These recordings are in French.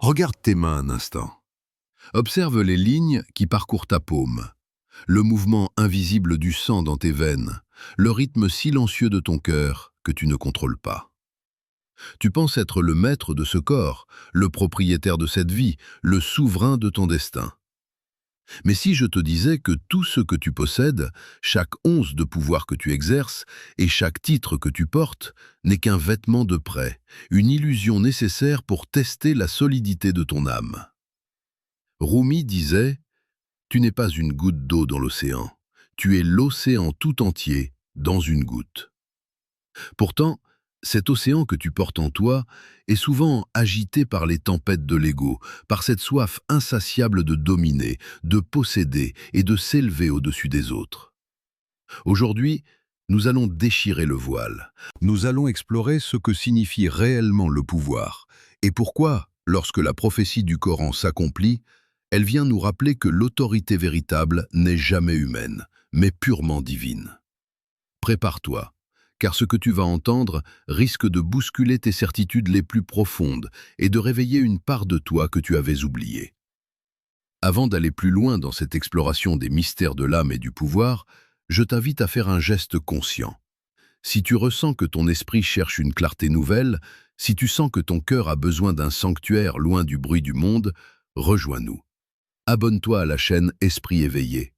Regarde tes mains un instant. Observe les lignes qui parcourent ta paume, le mouvement invisible du sang dans tes veines, le rythme silencieux de ton cœur que tu ne contrôles pas. Tu penses être le maître de ce corps, le propriétaire de cette vie, le souverain de ton destin. Mais si je te disais que tout ce que tu possèdes, chaque once de pouvoir que tu exerces et chaque titre que tu portes n'est qu'un vêtement de prêt, une illusion nécessaire pour tester la solidité de ton âme. Rumi disait « Tu n'es pas une goutte d'eau dans l'océan, tu es l'océan tout entier dans une goutte. » Pourtant, cet océan que tu portes en toi est souvent agité par les tempêtes de l'ego, par cette soif insatiable de dominer, de posséder et de s'élever au-dessus des autres. Aujourd'hui, nous allons déchirer le voile. Nous allons explorer ce que signifie réellement le pouvoir et pourquoi, lorsque la prophétie du Coran s'accomplit, elle vient nous rappeler que l'autorité véritable n'est jamais humaine, mais purement divine. Prépare-toi, car ce que tu vas entendre risque de bousculer tes certitudes les plus profondes et de réveiller une part de toi que tu avais oubliée. Avant d'aller plus loin dans cette exploration des mystères de l'âme et du pouvoir, je t'invite à faire un geste conscient. Si tu ressens que ton esprit cherche une clarté nouvelle, si tu sens que ton cœur a besoin d'un sanctuaire loin du bruit du monde, rejoins-nous. Abonne-toi à la chaîne Esprit éveillé.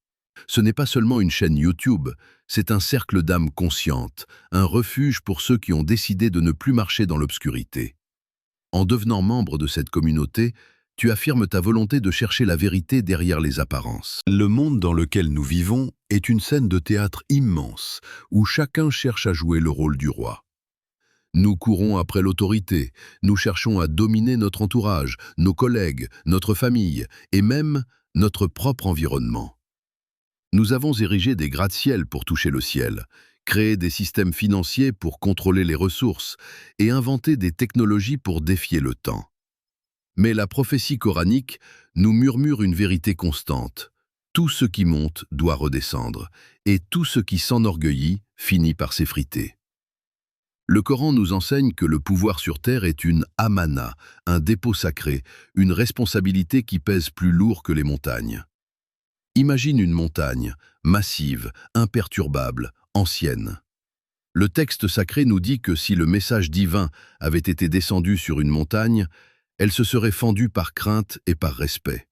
Ce n'est pas seulement une chaîne YouTube, c'est un cercle d'âmes conscientes, un refuge pour ceux qui ont décidé de ne plus marcher dans l'obscurité. En devenant membre de cette communauté, tu affirmes ta volonté de chercher la vérité derrière les apparences. Le monde dans lequel nous vivons est une scène de théâtre immense, où chacun cherche à jouer le rôle du roi. Nous courons après l'autorité, nous cherchons à dominer notre entourage, nos collègues, notre famille et même notre propre environnement. Nous avons érigé des gratte-ciel pour toucher le ciel, créé des systèmes financiers pour contrôler les ressources et inventé des technologies pour défier le temps. Mais la prophétie coranique nous murmure une vérité constante. Tout ce qui monte doit redescendre, et tout ce qui s'enorgueillit finit par s'effriter. Le Coran nous enseigne que le pouvoir sur terre est une amana, un dépôt sacré, une responsabilité qui pèse plus lourd que les montagnes. Imagine une montagne, massive, imperturbable, ancienne. Le texte sacré nous dit que si le message divin avait été descendu sur une montagne, elle se serait fendue par crainte et par respect.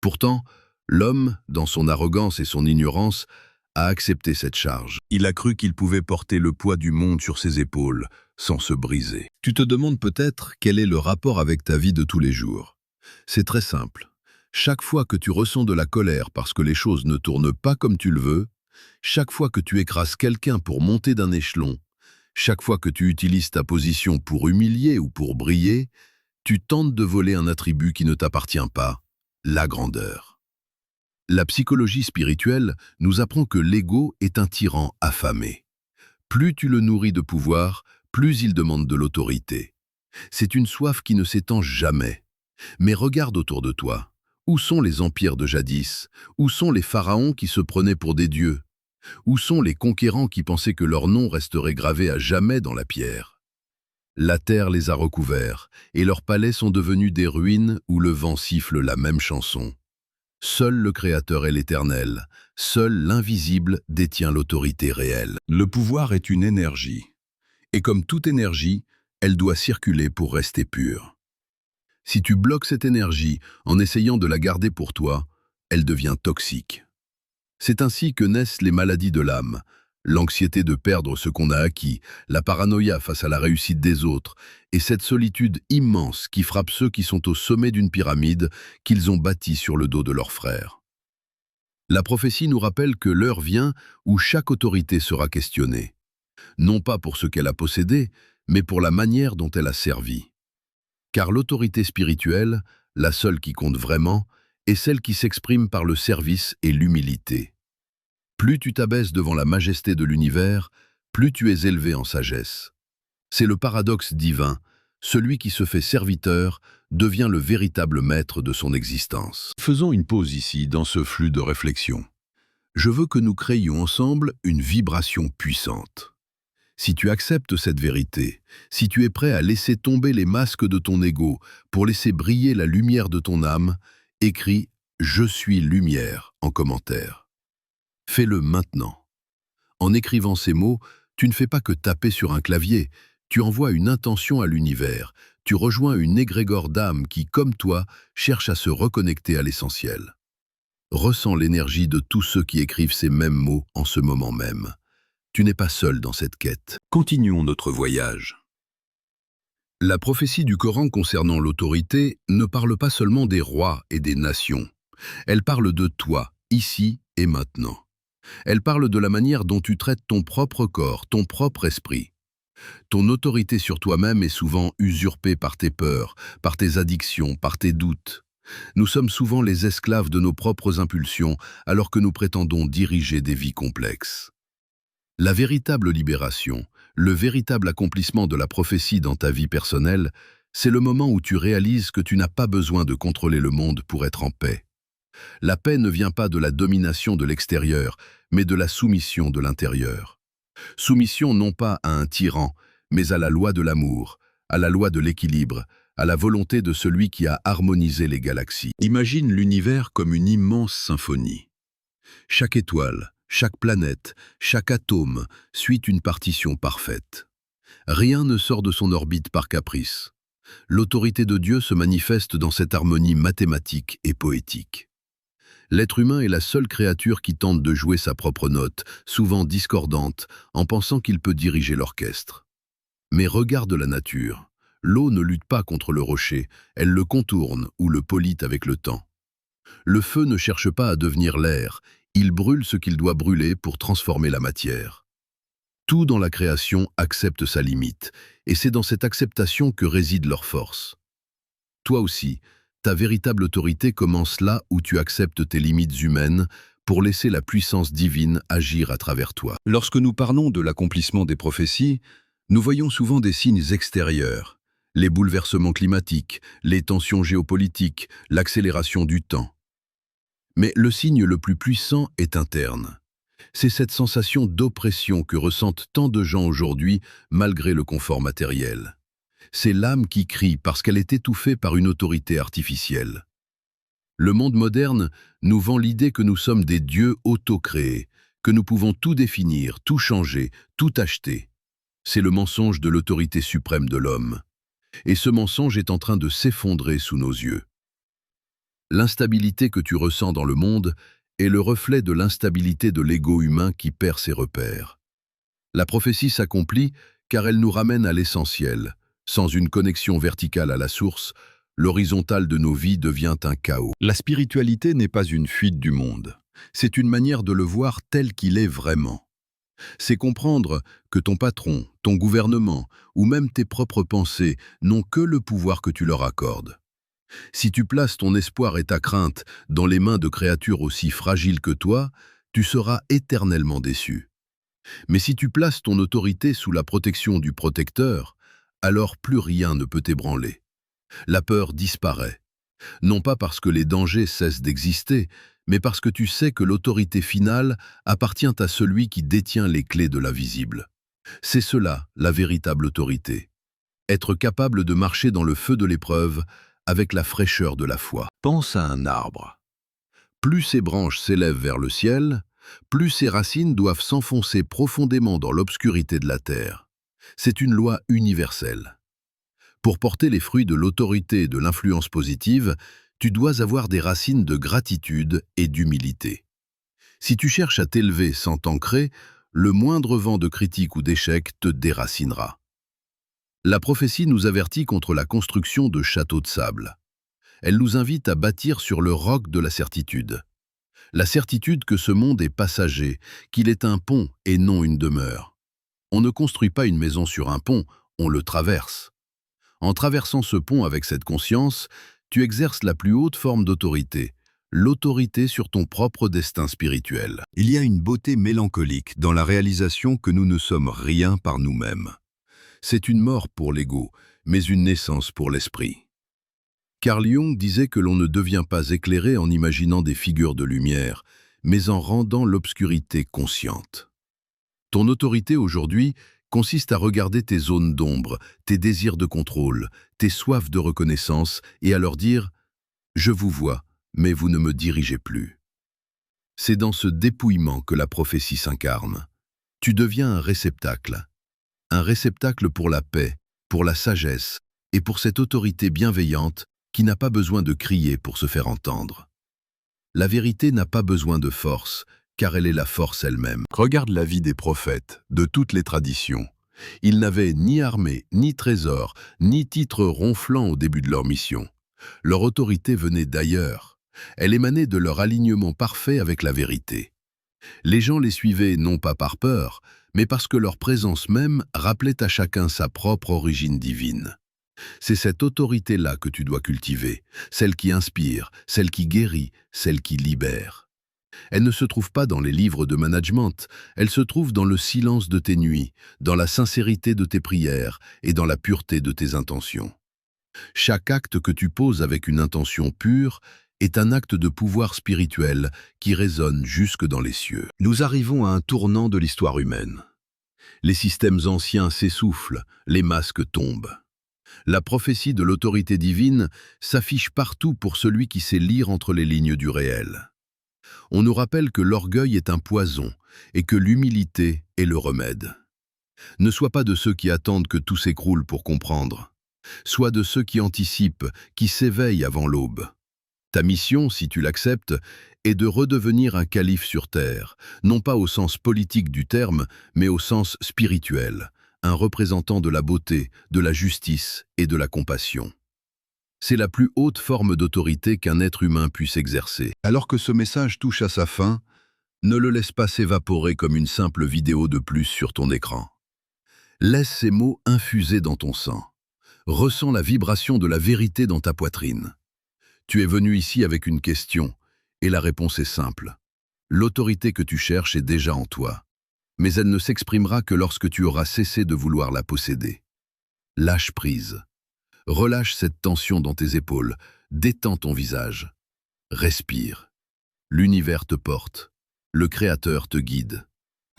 Pourtant, l'homme, dans son arrogance et son ignorance, a accepté cette charge. Il a cru qu'il pouvait porter le poids du monde sur ses épaules, sans se briser. Tu te demandes peut-être quel est le rapport avec ta vie de tous les jours. C'est très simple. Chaque fois que tu ressens de la colère parce que les choses ne tournent pas comme tu le veux, chaque fois que tu écrases quelqu'un pour monter d'un échelon, chaque fois que tu utilises ta position pour humilier ou pour briller, tu tentes de voler un attribut qui ne t'appartient pas, la grandeur. La psychologie spirituelle nous apprend que l'ego est un tyran affamé. Plus tu le nourris de pouvoir, plus il demande de l'autorité. C'est une soif qui ne s'étend jamais. Mais regarde autour de toi. Où sont les empires de jadis? Où sont les pharaons qui se prenaient pour des dieux? Où sont les conquérants qui pensaient que leur nom resterait gravé à jamais dans la pierre? La terre les a recouverts, et leurs palais sont devenus des ruines où le vent siffle la même chanson. Seul le Créateur est l'Éternel, seul l'invisible détient l'autorité réelle. Le pouvoir est une énergie, et comme toute énergie, elle doit circuler pour rester pure. Si tu bloques cette énergie en essayant de la garder pour toi, elle devient toxique. C'est ainsi que naissent les maladies de l'âme, l'anxiété de perdre ce qu'on a acquis, la paranoïa face à la réussite des autres, et cette solitude immense qui frappe ceux qui sont au sommet d'une pyramide qu'ils ont bâtie sur le dos de leurs frères. La prophétie nous rappelle que l'heure vient où chaque autorité sera questionnée, non pas pour ce qu'elle a possédé, mais pour la manière dont elle a servi. Car l'autorité spirituelle, la seule qui compte vraiment, est celle qui s'exprime par le service et l'humilité. Plus tu t'abaisses devant la majesté de l'univers, plus tu es élevé en sagesse. C'est le paradoxe divin, celui qui se fait serviteur devient le véritable maître de son existence. Faisons une pause ici dans ce flux de réflexion. Je veux que nous créions ensemble une vibration puissante. Si tu acceptes cette vérité, si tu es prêt à laisser tomber les masques de ton ego pour laisser briller la lumière de ton âme, écris « Je suis lumière » en commentaire. Fais-le maintenant. En écrivant ces mots, tu ne fais pas que taper sur un clavier, tu envoies une intention à l'univers, tu rejoins une égrégore d'âme qui, comme toi, cherche à se reconnecter à l'essentiel. Ressens l'énergie de tous ceux qui écrivent ces mêmes mots en ce moment même. Tu n'es pas seul dans cette quête. Continuons notre voyage. La prophétie du Coran concernant l'autorité ne parle pas seulement des rois et des nations. Elle parle de toi, ici et maintenant. Elle parle de la manière dont tu traites ton propre corps, ton propre esprit. Ton autorité sur toi-même est souvent usurpée par tes peurs, par tes addictions, par tes doutes. Nous sommes souvent les esclaves de nos propres impulsions alors que nous prétendons diriger des vies complexes. La véritable libération, le véritable accomplissement de la prophétie dans ta vie personnelle, c'est le moment où tu réalises que tu n'as pas besoin de contrôler le monde pour être en paix. La paix ne vient pas de la domination de l'extérieur, mais de la soumission de l'intérieur. Soumission non pas à un tyran, mais à la loi de l'amour, à la loi de l'équilibre, à la volonté de celui qui a harmonisé les galaxies. Imagine l'univers comme une immense symphonie. Chaque étoile, chaque planète, chaque atome suit une partition parfaite. Rien ne sort de son orbite par caprice. L'autorité de Dieu se manifeste dans cette harmonie mathématique et poétique. L'être humain est la seule créature qui tente de jouer sa propre note, souvent discordante, en pensant qu'il peut diriger l'orchestre. Mais regarde la nature. L'eau ne lutte pas contre le rocher, elle le contourne ou le polit avec le temps. Le feu ne cherche pas à devenir l'air, il brûle ce qu'il doit brûler pour transformer la matière. Tout dans la création accepte sa limite, et c'est dans cette acceptation que réside leur force. Toi aussi, ta véritable autorité commence là où tu acceptes tes limites humaines pour laisser la puissance divine agir à travers toi. Lorsque nous parlons de l'accomplissement des prophéties, nous voyons souvent des signes extérieurs, les bouleversements climatiques, les tensions géopolitiques, l'accélération du temps. Mais le signe le plus puissant est interne. C'est cette sensation d'oppression que ressentent tant de gens aujourd'hui malgré le confort matériel. C'est l'âme qui crie parce qu'elle est étouffée par une autorité artificielle. Le monde moderne nous vend l'idée que nous sommes des dieux auto-créés, que nous pouvons tout définir, tout changer, tout acheter. C'est le mensonge de l'autorité suprême de l'homme. Et ce mensonge est en train de s'effondrer sous nos yeux. L'instabilité que tu ressens dans le monde est le reflet de l'instabilité de l'ego humain qui perd ses repères. La prophétie s'accomplit car elle nous ramène à l'essentiel. Sans une connexion verticale à la source, l'horizontale de nos vies devient un chaos. La spiritualité n'est pas une fuite du monde. C'est une manière de le voir tel qu'il est vraiment. C'est comprendre que ton patron, ton gouvernement ou même tes propres pensées n'ont que le pouvoir que tu leur accordes. Si tu places ton espoir et ta crainte dans les mains de créatures aussi fragiles que toi, tu seras éternellement déçu. Mais si tu places ton autorité sous la protection du protecteur, alors plus rien ne peut t'ébranler. La peur disparaît, non pas parce que les dangers cessent d'exister, mais parce que tu sais que l'autorité finale appartient à celui qui détient les clés de l'invisible. C'est cela, la véritable autorité. Être capable de marcher dans le feu de l'épreuve avec la fraîcheur de la foi. Pense à un arbre. Plus ses branches s'élèvent vers le ciel, plus ses racines doivent s'enfoncer profondément dans l'obscurité de la terre. C'est une loi universelle. Pour porter les fruits de l'autorité et de l'influence positive, tu dois avoir des racines de gratitude et d'humilité. Si tu cherches à t'élever sans t'ancrer, le moindre vent de critique ou d'échec te déracinera. La prophétie nous avertit contre la construction de châteaux de sable. Elle nous invite à bâtir sur le roc de la certitude. La certitude que ce monde est passager, qu'il est un pont et non une demeure. On ne construit pas une maison sur un pont, on le traverse. En traversant ce pont avec cette conscience, tu exerces la plus haute forme d'autorité, l'autorité sur ton propre destin spirituel. Il y a une beauté mélancolique dans la réalisation que nous ne sommes rien par nous-mêmes. C'est une mort pour l'ego, mais une naissance pour l'esprit. Carl Jung disait que l'on ne devient pas éclairé en imaginant des figures de lumière, mais en rendant l'obscurité consciente. Ton autorité aujourd'hui, consiste à regarder tes zones d'ombre, tes désirs de contrôle, tes soifs de reconnaissance et à leur dire « Je vous vois, mais vous ne me dirigez plus ». C'est dans ce dépouillement que la prophétie s'incarne. Tu deviens un réceptacle pour la paix, pour la sagesse et pour cette autorité bienveillante qui n'a pas besoin de crier pour se faire entendre. La vérité n'a pas besoin de force, car elle est la force elle-même. Regarde la vie des prophètes, de toutes les traditions. Ils n'avaient ni armée, ni trésor, ni titre ronflant au début de leur mission. Leur autorité venait d'ailleurs. Elle émanait de leur alignement parfait avec la vérité. Les gens les suivaient non pas par peur, mais parce que leur présence même rappelait à chacun sa propre origine divine. C'est cette autorité-là que tu dois cultiver, celle qui inspire, celle qui guérit, celle qui libère. Elle ne se trouve pas dans les livres de management, elle se trouve dans le silence de tes nuits, dans la sincérité de tes prières et dans la pureté de tes intentions. Chaque acte que tu poses avec une intention pure est un acte de pouvoir spirituel qui résonne jusque dans les cieux. Nous arrivons à un tournant de l'histoire humaine. Les systèmes anciens s'essoufflent, les masques tombent. La prophétie de l'autorité divine s'affiche partout pour celui qui sait lire entre les lignes du réel. On nous rappelle que l'orgueil est un poison et que l'humilité est le remède. Ne sois pas de ceux qui attendent que tout s'écroule pour comprendre. Sois de ceux qui anticipent, qui s'éveillent avant l'aube. Ta mission, si tu l'acceptes, est de redevenir un calife sur terre, non pas au sens politique du terme, mais au sens spirituel, un représentant de la beauté, de la justice et de la compassion. C'est la plus haute forme d'autorité qu'un être humain puisse exercer. Alors que ce message touche à sa fin, ne le laisse pas s'évaporer comme une simple vidéo de plus sur ton écran. Laisse ces mots infuser dans ton sang. Ressens la vibration de la vérité dans ta poitrine. Tu es venu ici avec une question, et la réponse est simple. L'autorité que tu cherches est déjà en toi, mais elle ne s'exprimera que lorsque tu auras cessé de vouloir la posséder. Lâche prise. Relâche cette tension dans tes épaules, détends ton visage. Respire. L'univers te porte. Le Créateur te guide.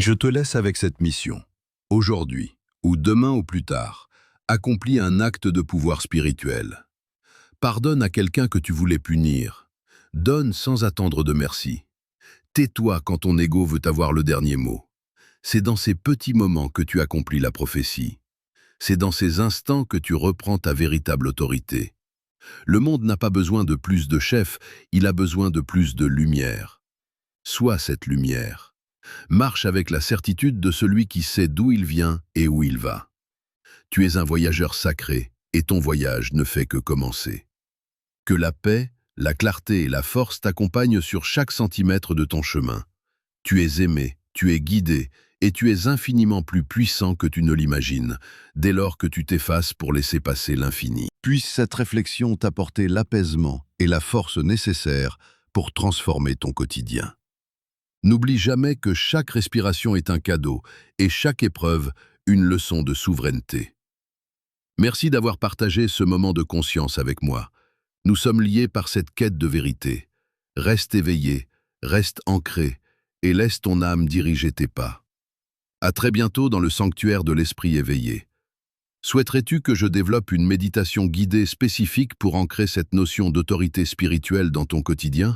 Je te laisse avec cette mission. Aujourd'hui, ou demain ou plus tard, accomplis un acte de pouvoir spirituel. Pardonne à quelqu'un que tu voulais punir. Donne sans attendre de merci. Tais-toi quand ton ego veut avoir le dernier mot. C'est dans ces petits moments que tu accomplis la prophétie. C'est dans ces instants que tu reprends ta véritable autorité. Le monde n'a pas besoin de plus de chefs, il a besoin de plus de lumière. Sois cette lumière. Marche avec la certitude de celui qui sait d'où il vient et où il va. Tu es un voyageur sacré et ton voyage ne fait que commencer. Que la paix, la clarté et la force t'accompagnent sur chaque centimètre de ton chemin. Tu es aimé, tu es guidé, et tu es infiniment plus puissant que tu ne l'imagines, dès lors que tu t'effaces pour laisser passer l'infini. Puisse cette réflexion t'apporter l'apaisement et la force nécessaires pour transformer ton quotidien. N'oublie jamais que chaque respiration est un cadeau, et chaque épreuve, une leçon de souveraineté. Merci d'avoir partagé ce moment de conscience avec moi. Nous sommes liés par cette quête de vérité. Reste éveillé, reste ancré, et laisse ton âme diriger tes pas. À très bientôt dans le sanctuaire de l'esprit éveillé. Souhaiterais-tu que je développe une méditation guidée spécifique pour ancrer cette notion d'autorité spirituelle dans ton quotidien ?